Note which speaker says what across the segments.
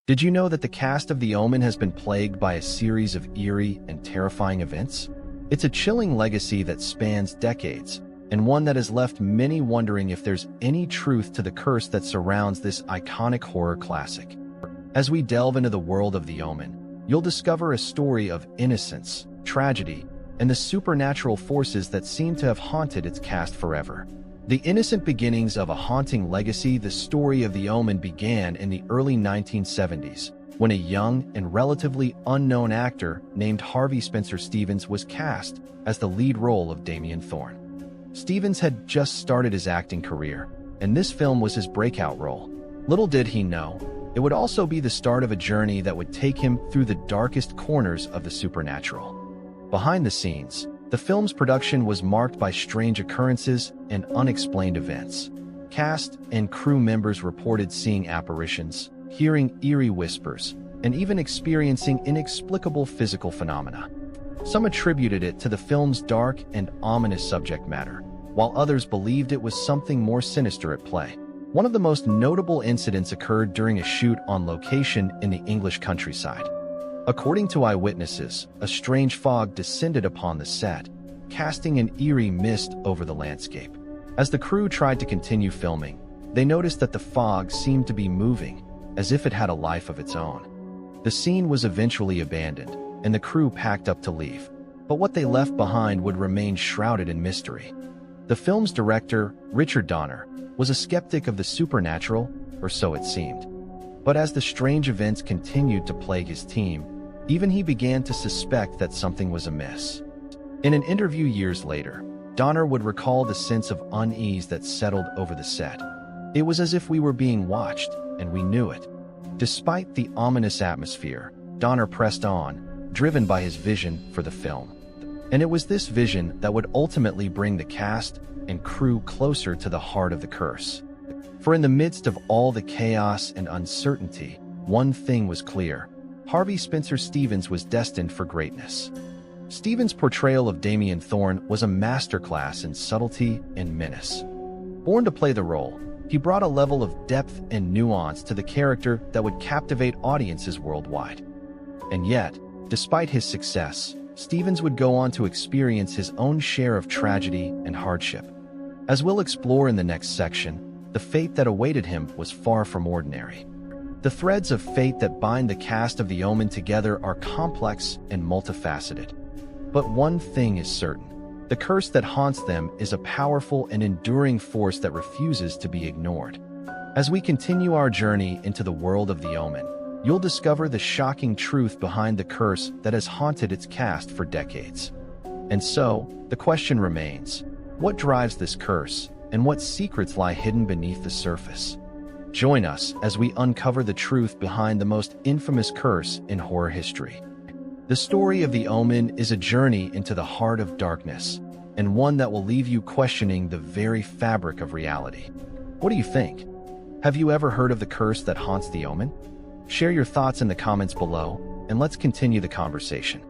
Speaker 1: Did you know that the cast of The Omen has been plagued by a series of eerie and terrifying events? It's a chilling legacy that spans decades, and one that has left many wondering if there's any truth to the curse that surrounds this iconic horror classic. As we delve into the world of The Omen, you'll discover a story of innocence, tragedy, and the supernatural forces that seem to have haunted its cast forever. The innocent beginnings of a haunting legacy, the story of The Omen began in the early 1970s, when a young and relatively unknown actor named Harvey Spencer Stevens was cast as the lead role of Damien Thorne. Stevens had just started his acting career, and this film was his breakout role. Little did he know, it would also be the start of a journey that would take him through the darkest corners of the supernatural. Behind the scenes, the film's production was marked by strange occurrences and unexplained events. Cast and crew members reported seeing apparitions, hearing eerie whispers, and even experiencing inexplicable physical phenomena. Some attributed it to the film's dark and ominous subject matter, while others believed it was something more sinister at play. One of the most notable incidents occurred during a shoot on location in the English countryside. According to eyewitnesses, a strange fog descended upon the set, casting an eerie mist over the landscape. As the crew tried to continue filming, they noticed that the fog seemed to be moving, as if it had a life of its own. The scene was eventually abandoned, and the crew packed up to leave, but what they left behind would remain shrouded in mystery. The film's director, Richard Donner, was a skeptic of the supernatural, or so it seemed. But as the strange events continued to plague his team, even he began to suspect that something was amiss. In an interview years later, Donner would recall the sense of unease that settled over the set. It was as if we were being watched, and we knew it. Despite the ominous atmosphere, Donner pressed on, driven by his vision for the film. And it was this vision that would ultimately bring the cast and crew closer to the heart of the curse. For in the midst of all the chaos and uncertainty, one thing was clear: Harvey Spencer Stevens was destined for greatness. Stevens' portrayal of Damien Thorne was a masterclass in subtlety and menace. Born to play the role, he brought a level of depth and nuance to the character that would captivate audiences worldwide. And yet, despite his success, Stevens would go on to experience his own share of tragedy and hardship. As we'll explore in the next section, the fate that awaited him was far from ordinary. The threads of fate that bind the cast of The Omen together are complex and multifaceted. But one thing is certain: the curse that haunts them is a powerful and enduring force that refuses to be ignored. As we continue our journey into the world of The Omen, you'll discover the shocking truth behind the curse that has haunted its cast for decades. And so, the question remains: what drives this curse, and what secrets lie hidden beneath the surface? Join us as we uncover the truth behind the most infamous curse in horror history. The story of The Omen is a journey into the heart of darkness, and one that will leave you questioning the very fabric of reality. What do you think? Have you ever heard of the curse that haunts The Omen? Share your thoughts in the comments below, and let's continue the conversation.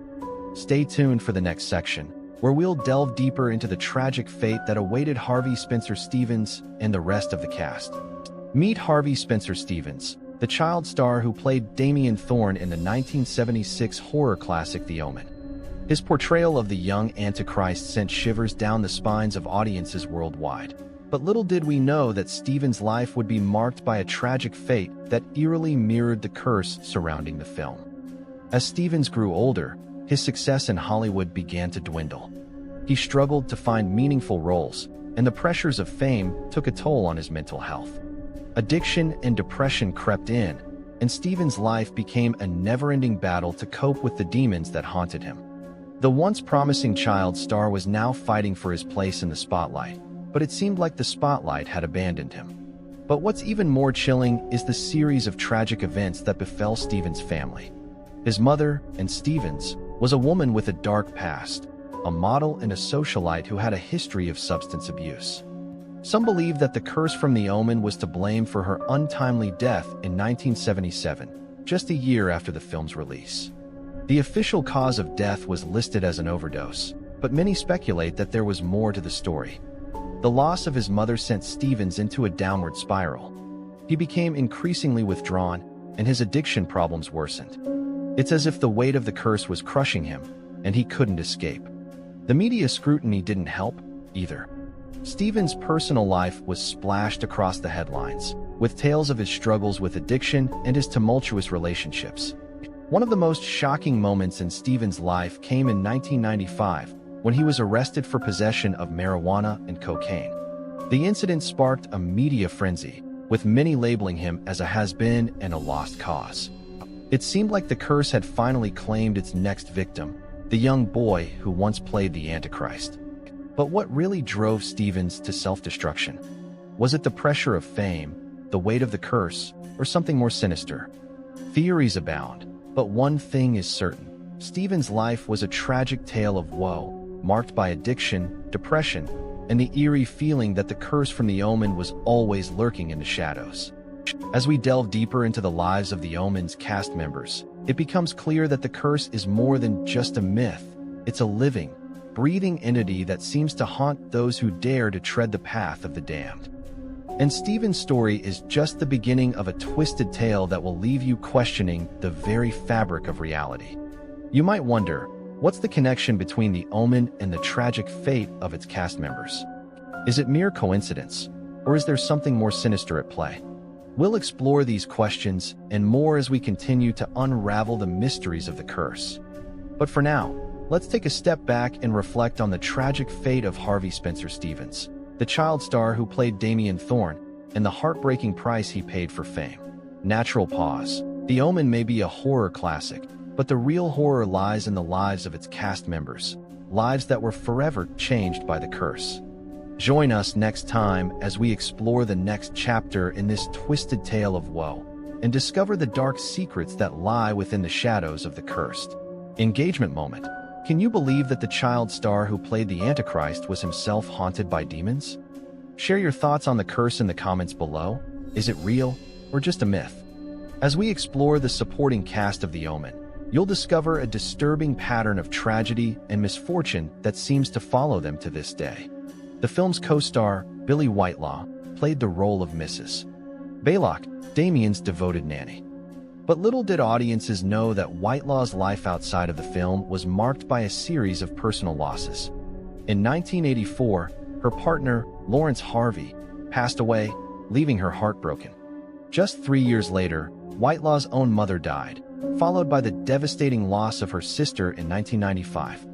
Speaker 1: Stay tuned for the next section, where we'll delve deeper into the tragic fate that awaited Harvey Spencer Stevens and the rest of the cast. Meet Harvey Spencer Stevens, the child star who played Damien Thorne in the 1976 horror classic The Omen. His portrayal of the young Antichrist sent shivers down the spines of audiences worldwide. But little did we know that Stevens' life would be marked by a tragic fate that eerily mirrored the curse surrounding the film. As Stevens grew older, his success in Hollywood began to dwindle. He struggled to find meaningful roles, and the pressures of fame took a toll on his mental health. Addiction and depression crept in, and Stevens' life became a never-ending battle to cope with the demons that haunted him. The once promising child star was now fighting for his place in the spotlight, but it seemed like the spotlight had abandoned him. But what's even more chilling is the series of tragic events that befell Stevens' family. His mother, and Stevens, was a woman with a dark past, a model and a socialite who had a history of substance abuse. Some believe that the curse from The Omen was to blame for her untimely death in 1977, just a year after the film's release. The official cause of death was listed as an overdose, but many speculate that there was more to the story. The loss of his mother sent Stevens into a downward spiral. He became increasingly withdrawn, and his addiction problems worsened. It's as if the weight of the curse was crushing him, and he couldn't escape. The media scrutiny didn't help, either. Stephen's personal life was splashed across the headlines, with tales of his struggles with addiction and his tumultuous relationships. One of the most shocking moments in Stephen's life came in 1995, when he was arrested for possession of marijuana and cocaine. The incident sparked a media frenzy, with many labeling him as a has-been and a lost cause. It seemed like the curse had finally claimed its next victim, the young boy who once played the Antichrist. But what really drove Stevens to self-destruction? Was it the pressure of fame, the weight of the curse, or something more sinister? Theories abound, but one thing is certain. Stevens' life was a tragic tale of woe, marked by addiction, depression, and the eerie feeling that the curse from the Omen was always lurking in the shadows. As we delve deeper into the lives of the Omen's cast members, it becomes clear that the curse is more than just a myth. It's a living, breathing entity that seems to haunt those who dare to tread the path of the damned. And Stephen's story is just the beginning of a twisted tale that will leave you questioning the very fabric of reality. You might wonder, what's the connection between the Omen and the tragic fate of its cast members? Is it mere coincidence, or is there something more sinister at play? We'll explore these questions and more as we continue to unravel the mysteries of the curse. But for now, let's take a step back and reflect on the tragic fate of Harvey Spencer Stevens, the child star who played Damien Thorne, and the heartbreaking price he paid for fame. Natural pause. The Omen may be a horror classic, but the real horror lies in the lives of its cast members, lives that were forever changed by the curse. Join us next time as we explore the next chapter in this twisted tale of woe, and discover the dark secrets that lie within the shadows of the cursed. Engagement moment. Can you believe that the child star who played the Antichrist was himself haunted by demons? Share your thoughts on the curse in the comments below. Is it real, or just a myth? As we explore the supporting cast of The Omen, you'll discover a disturbing pattern of tragedy and misfortune that seems to follow them to this day. The film's co-star, Billy Whitelaw, played the role of Mrs. Baylock, Damien's devoted nanny. But little did audiences know that Whitelaw's life outside of the film was marked by a series of personal losses. In 1984, her partner, Lawrence Harvey, passed away, leaving her heartbroken. Just 3 years later, Whitelaw's own mother died, followed by the devastating loss of her sister in 1995.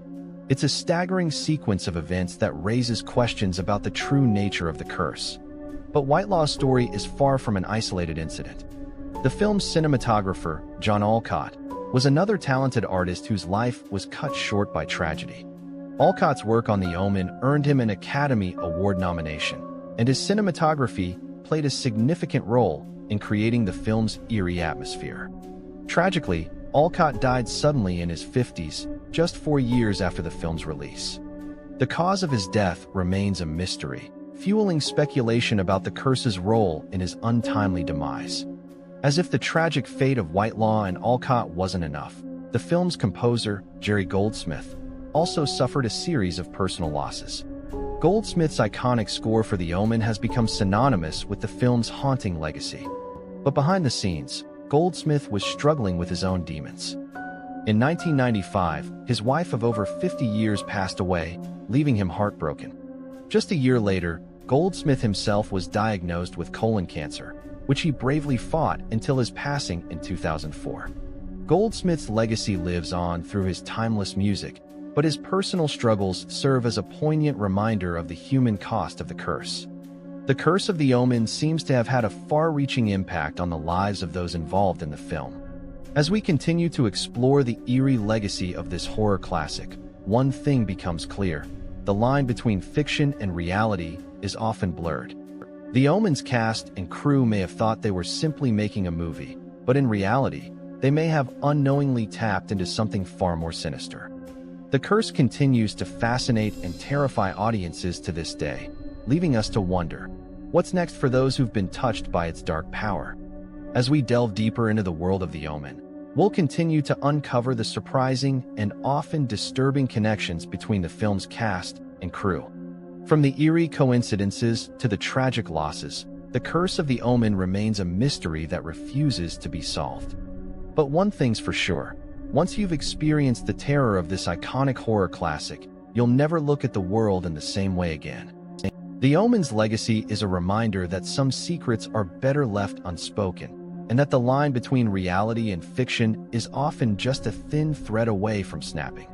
Speaker 1: It's a staggering sequence of events that raises questions about the true nature of the curse. But Whitelaw's story is far from an isolated incident. The film's cinematographer, John Alcott, was another talented artist whose life was cut short by tragedy. Alcott's work on The Omen earned him an Academy Award nomination, and his cinematography played a significant role in creating the film's eerie atmosphere. Tragically, Alcott died suddenly in his 50s, just 4 years after the film's release. The cause of his death remains a mystery, fueling speculation about the curse's role in his untimely demise. As if the tragic fate of Whitelaw and Alcott wasn't enough, the film's composer, Jerry Goldsmith, also suffered a series of personal losses. Goldsmith's iconic score for The Omen has become synonymous with the film's haunting legacy. But behind the scenes, Goldsmith was struggling with his own demons. In 1995, his wife of over 50 years passed away, leaving him heartbroken. Just a year later, Goldsmith himself was diagnosed with colon cancer, which he bravely fought until his passing in 2004. Goldsmith's legacy lives on through his timeless music, but his personal struggles serve as a poignant reminder of the human cost of the curse. The curse of The Omen seems to have had a far-reaching impact on the lives of those involved in the film. As we continue to explore the eerie legacy of this horror classic, one thing becomes clear: the line between fiction and reality is often blurred. The Omen's cast and crew may have thought they were simply making a movie, but in reality, they may have unknowingly tapped into something far more sinister. The curse continues to fascinate and terrify audiences to this day, leaving us to wonder, what's next for those who've been touched by its dark power? As we delve deeper into the world of The Omen, we'll continue to uncover the surprising and often disturbing connections between the film's cast and crew. From the eerie coincidences to the tragic losses, The curse of the Omen remains a mystery that refuses to be solved. But one thing's for sure, once you've experienced the terror of this iconic horror classic, you'll never look at the world in the same way again. The Omen's legacy is a reminder that some secrets are better left unspoken, and that the line between reality and fiction is often just a thin thread away from snapping.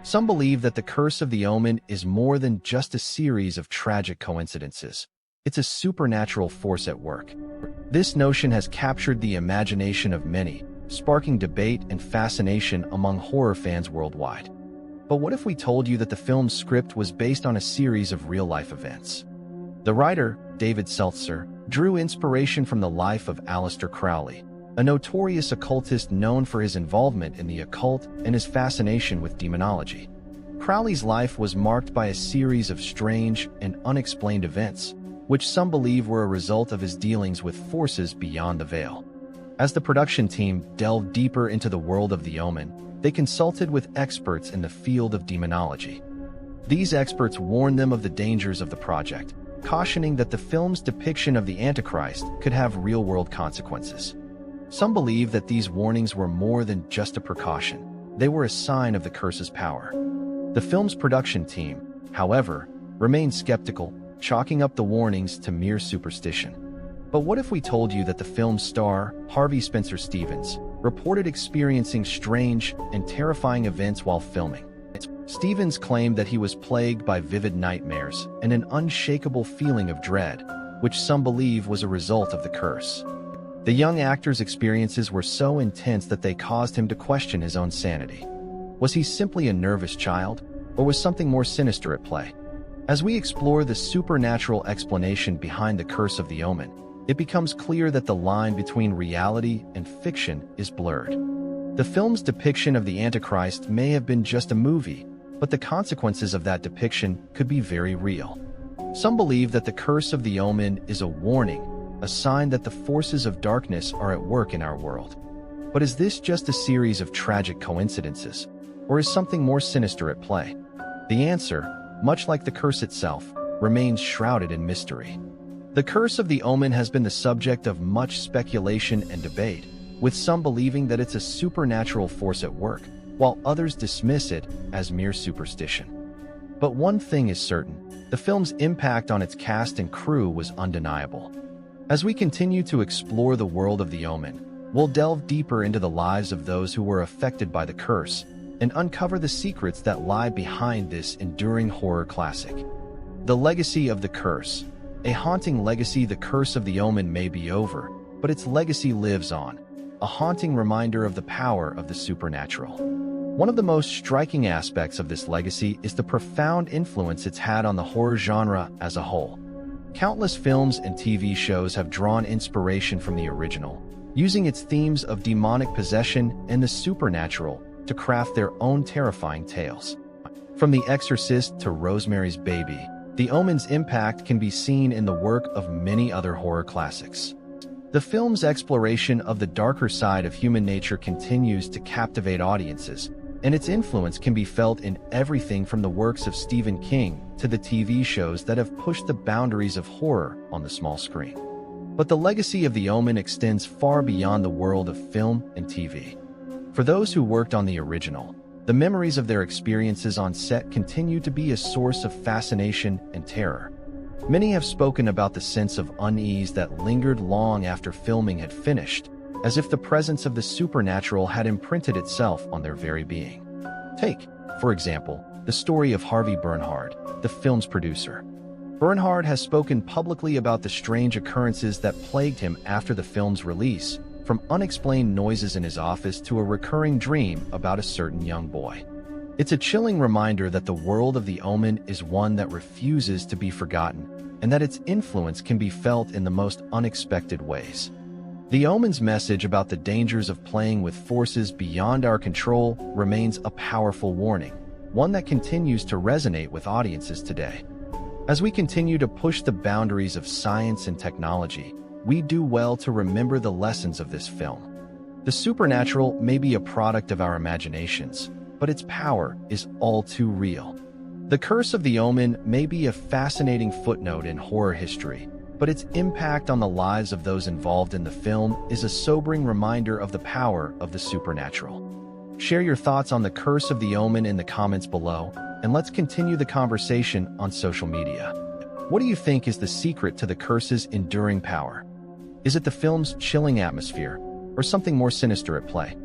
Speaker 1: Some believe that the curse of the Omen is more than just a series of tragic coincidences. It's a supernatural force at work. This notion has captured the imagination of many, sparking debate and fascination among horror fans worldwide. But what if we told you that the film's script was based on a series of real-life events? The writer, David Seltzer, drew inspiration from the life of Aleister Crowley, a notorious occultist known for his involvement in the occult and his fascination with demonology. Crowley's life was marked by a series of strange and unexplained events, which some believe were a result of his dealings with forces beyond the veil. As the production team delved deeper into the world of the Omen, they consulted with experts in the field of demonology. These experts warned them of the dangers of the project, cautioning that the film's depiction of the Antichrist could have real-world consequences. Some believe that these warnings were more than just a precaution. They were a sign of the curse's power. The film's production team, however, remained skeptical, chalking up the warnings to mere superstition. But what if we told you that the film's star, Harvey Spencer Stevens, reported experiencing strange and terrifying events while filming? Stevens claimed that he was plagued by vivid nightmares and an unshakable feeling of dread, which some believe was a result of the curse. The young actor's experiences were so intense that they caused him to question his own sanity. Was he simply a nervous child, or was something more sinister at play? As we explore the supernatural explanation behind the curse of the Omen, it becomes clear that the line between reality and fiction is blurred. The film's depiction of the Antichrist may have been just a movie, but the consequences of that depiction could be very real. Some believe that the curse of the Omen is a warning, a sign that the forces of darkness are at work in our world. But is this just a series of tragic coincidences, or is something more sinister at play? The answer, much like the curse itself, remains shrouded in mystery. The curse of the Omen has been the subject of much speculation and debate, with some believing that it's a supernatural force at work, while others dismiss it as mere superstition. But one thing is certain, the film's impact on its cast and crew was undeniable. As we continue to explore the world of the Omen, we'll delve deeper into the lives of those who were affected by the curse and uncover the secrets that lie behind this enduring horror classic. The legacy of the curse. A haunting legacy. The curse of the Omen may be over, but its legacy lives on, a haunting reminder of the power of the supernatural. One of the most striking aspects of this legacy is the profound influence it's had on the horror genre as a whole. Countless films and TV shows have drawn inspiration from the original, using its themes of demonic possession and the supernatural to craft their own terrifying tales. From The Exorcist to Rosemary's Baby, The Omen's impact can be seen in the work of many other horror classics. The film's exploration of the darker side of human nature continues to captivate audiences, and its influence can be felt in everything from the works of Stephen King to the TV shows that have pushed the boundaries of horror on the small screen. But the legacy of The Omen extends far beyond the world of film and TV. For those who worked on the original, the memories of their experiences on set continue to be a source of fascination and terror. Many have spoken about the sense of unease that lingered long after filming had finished, as if the presence of the supernatural had imprinted itself on their very being. Take, for example, the story of Harvey Bernhard, the film's producer. Bernhard has spoken publicly about the strange occurrences that plagued him after the film's release, from unexplained noises in his office to a recurring dream about a certain young boy. It's a chilling reminder that the world of the Omen is one that refuses to be forgotten, and that its influence can be felt in the most unexpected ways. The Omen's message about the dangers of playing with forces beyond our control remains a powerful warning, one that continues to resonate with audiences today. As we continue to push the boundaries of science and technology, we do well to remember the lessons of this film. The supernatural may be a product of our imaginations, but its power is all too real. The curse of the Omen may be a fascinating footnote in horror history, but its impact on the lives of those involved in the film is a sobering reminder of the power of the supernatural. Share your thoughts on the curse of the Omen in the comments below, and let's continue the conversation on social media. What do you think is the secret to the curse's enduring power? Is it the film's chilling atmosphere, or something more sinister at play?